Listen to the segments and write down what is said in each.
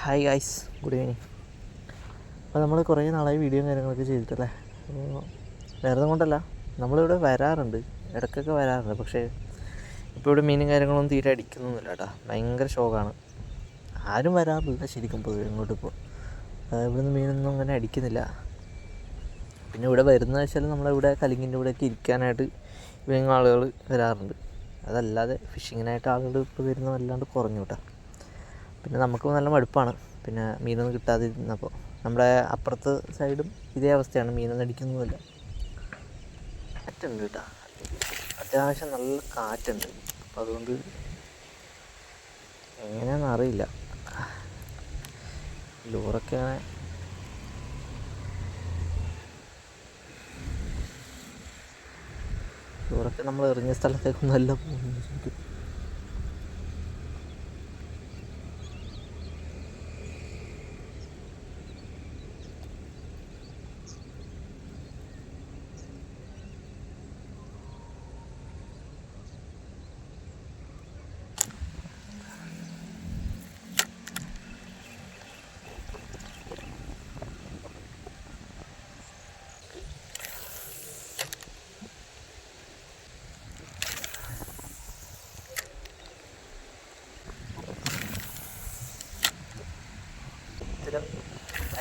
Hi guys, good evening. അപ്പോൾ നമ്മൾ കുറേ നാളായി വീഡിയോയും കാര്യങ്ങളൊക്കെ ചെയ്തിട്ടല്ലേ. അപ്പോൾ വേറെ കൊണ്ടല്ല, നമ്മളിവിടെ വരാറുണ്ട്, ഇടയ്ക്കൊക്കെ വരാറുണ്ട്. പക്ഷേ ഇപ്പോൾ ഇവിടെ മീനും കാര്യങ്ങളൊന്നും തീരെ അടിക്കുന്നൊന്നുമില്ല കേട്ടോ. ഭയങ്കര ഷോക്കാണ്. ആരും വരാറില്ല ശരിക്കും പൊതുവെ ഇങ്ങോട്ട്. ഇപ്പോൾ ഇവിടുന്ന് മീനൊന്നും അങ്ങനെ അടിക്കുന്നില്ല. പിന്നെ ഇവിടെ വരുന്ന വെച്ചാൽ നമ്മളിവിടെ കലിങ്ങിൻ്റെ ഇവിടെയൊക്കെ ഇരിക്കാനായിട്ട് ഇവങ്ങ ആളുകൾ വരാറുണ്ട്. അതല്ലാതെ ഫിഷിങ്ങിനായിട്ട് ആളുകൾ ഇപ്പോൾ വരുന്ന വല്ലാണ്ട് കുറഞ്ഞു കേട്ടോ. പിന്നെ നമുക്ക് നല്ല മടുപ്പാണ് പിന്നെ മീനൊന്നും കിട്ടാതിരുന്നപ്പോൾ. നമ്മുടെ അപ്പുറത്തെ സൈഡും ഇതേ അവസ്ഥയാണ്, മീനൊന്നും അടിക്കുന്നതുമില്ല. കാറ്റുണ്ട് കേട്ടോ, അത്യാവശ്യം നല്ല കാറ്റുണ്ട്. അപ്പം അതുകൊണ്ട് എങ്ങനെയാണെന്ന് അറിയില്ല. ലൂറൊക്കെ നമ്മൾ എറിഞ്ഞ സ്ഥലത്തേക്കൊന്നും അല്ല പോകുന്നത് ശരിക്കും.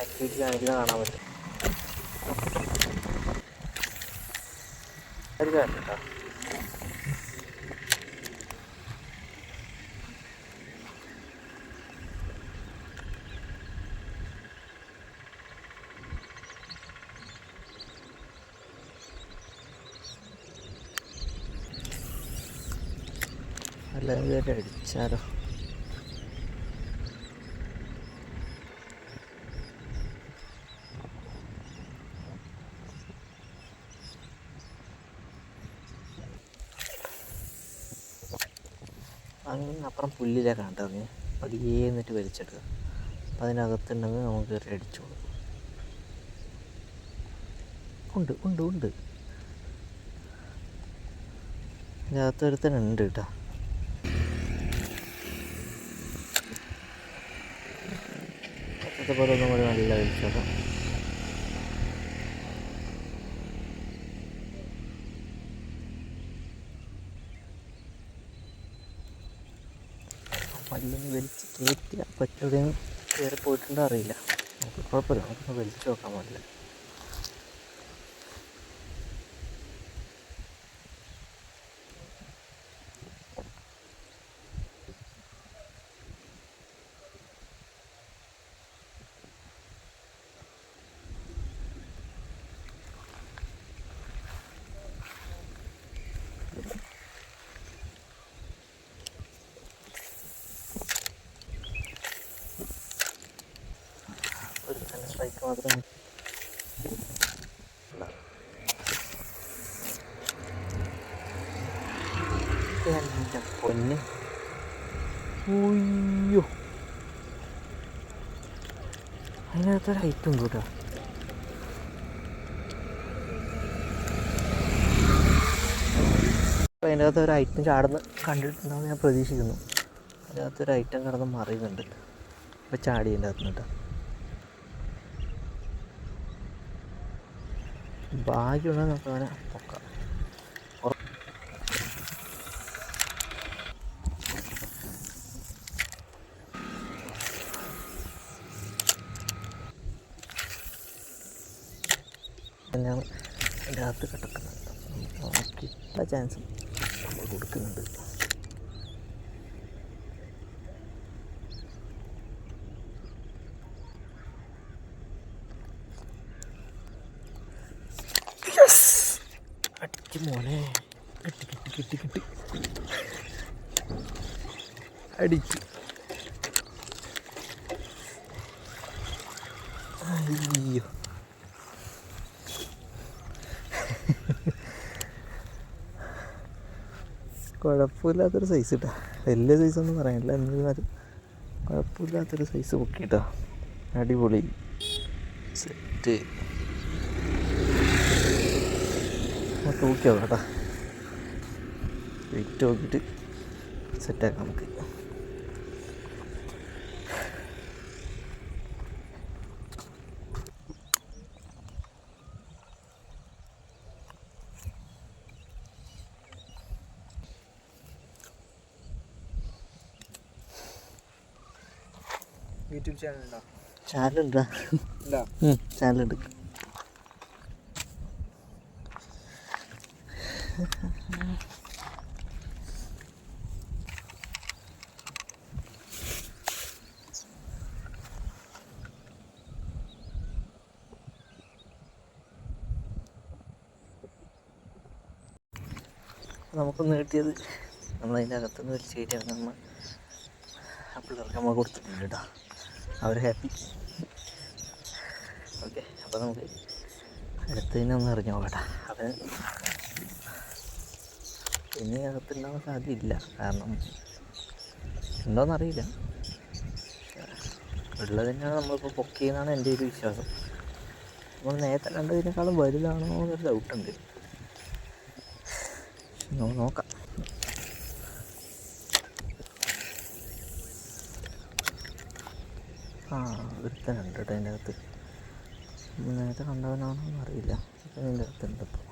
ആക്ടിവിറ്റി കാണിക്കുന്നത് കാണാൻ പറ്റും. ഒരു കാര്യം കേട്ടോ, അല്ലെങ്കിൽ അടിച്ചാലോ. അങ്ങനെ അപ്പുറം പുല്ലിലേക്കാണ് ഇറങ്ങി പതിയെ എന്നിട്ട് വലിച്ചെടുക്കുക. അപ്പം അതിനകത്തുണ്ടെങ്കിൽ നമുക്ക് കയറി അടിച്ചോളൂ. ഉണ്ട് ഉണ്ട് ഉണ്ട് ഇതിനകത്ത് ഒരുത്തനുണ്ട് കേട്ടോ. പോലെ ഒന്നും കൂടി നല്ല വലിച്ചോളാം. മല്ലൊന്ന് വലിച്ച് കയറ്റിയാൽ പറ്റുകയും കയറി പോയിട്ടുണ്ടോ അറിയില്ല. നമുക്ക് കുഴപ്പമില്ല, നമുക്കൊന്ന് വലിച്ചു നോക്കാൻ പാടില്ല. സ്ട്രൈക്ക് മാത്രം എൻ്റെ പൊന്ന്. ഉയ്യോ, അതിനകത്തൊരു ഐറ്റം കേട്ടോ. അപ്പോൾ അതിൻ്റെ അകത്ത് ഒരു ഐറ്റം ചാടുന്ന കണ്ടിട്ടുണ്ടാവും ഞാൻ പ്രതീക്ഷിക്കുന്നു. അതിനകത്തൊരു ഐറ്റം കിടന്ന് മറിയുന്നുണ്ട്. അപ്പോൾ ചാടിയതിൻ്റെ അകത്ത് കേട്ടോ. ഭാഗ്യമുണ്ടെങ്കിൽ നമുക്ക് അവനെ പൊക്കാം. തന്നെയാണ് എൻ്റെ അകത്ത് കിടക്കുന്നത്. നമുക്ക് എല്ലാ ചാൻസും നമ്മൾ കൊടുക്കുന്നുണ്ട്. അടിച്ച് മോനെ, കിട്ടി കിട്ടി കിട്ടി കിട്ടി അടിച്ചു. അയ്യോ, കുഴപ്പമില്ലാത്തൊരു സൈസ് കേട്ടോ. വലിയ സൈസൊന്നും പറയാനില്ല, എന്നിരുന്നാലും കുഴപ്പമില്ലാത്തൊരു സൈസ് പൊക്കി കേട്ടോ. അടിപൊളി സെറ്റ്. തൂക്കിയോ കേട്ടോ, വെയിറ്റ് നോക്കിയിട്ട് സെറ്റാക്കാം നമുക്ക്. യൂട്യൂബ് ചാനലുണ്ടോ? ചാനലുണ്ടാ? ചാനലുണ്ട്. നമുക്കൊന്ന് കിട്ടിയത് നമ്മളതിൻ്റെ അകത്തുനിന്ന് വലിച്ച് കയറ്റിയാണ് നമ്മൾ ആ പിള്ളേർക്ക് നമ്മൾ കൊടുത്തിട്ടുണ്ട് കേട്ടോ. അവർ ഹാപ്പി. ഓക്കെ, അപ്പോൾ നമുക്ക് അടുത്തതിനെ ഒന്ന് എറിഞ്ഞു നോക്കട്ടെ. അത് ഇനി അകത്തുണ്ടാവാൻ സാധ്യതയില്ല, കാരണം ഉണ്ടോയെന്നറിയില്ല. ഉള്ളത് തന്നെയാണ് നമ്മളിപ്പോൾ പൊക്കിയെന്നാണ് എൻ്റെ ഒരു വിശ്വാസം. നമ്മൾ നേരത്തെ കണ്ടതിനേക്കാളും വലുതാണോ എന്നൊരു ഡൗട്ടുണ്ട്. നോക്കാം. ഒരുത്തനുണ്ട് കേട്ടോ അതിൻ്റെ അകത്ത്. നേരത്തെ കണ്ടവനാണോ എന്നറിയില്ല. അതിൻ്റെ അകത്തുണ്ട് ഇപ്പോൾ.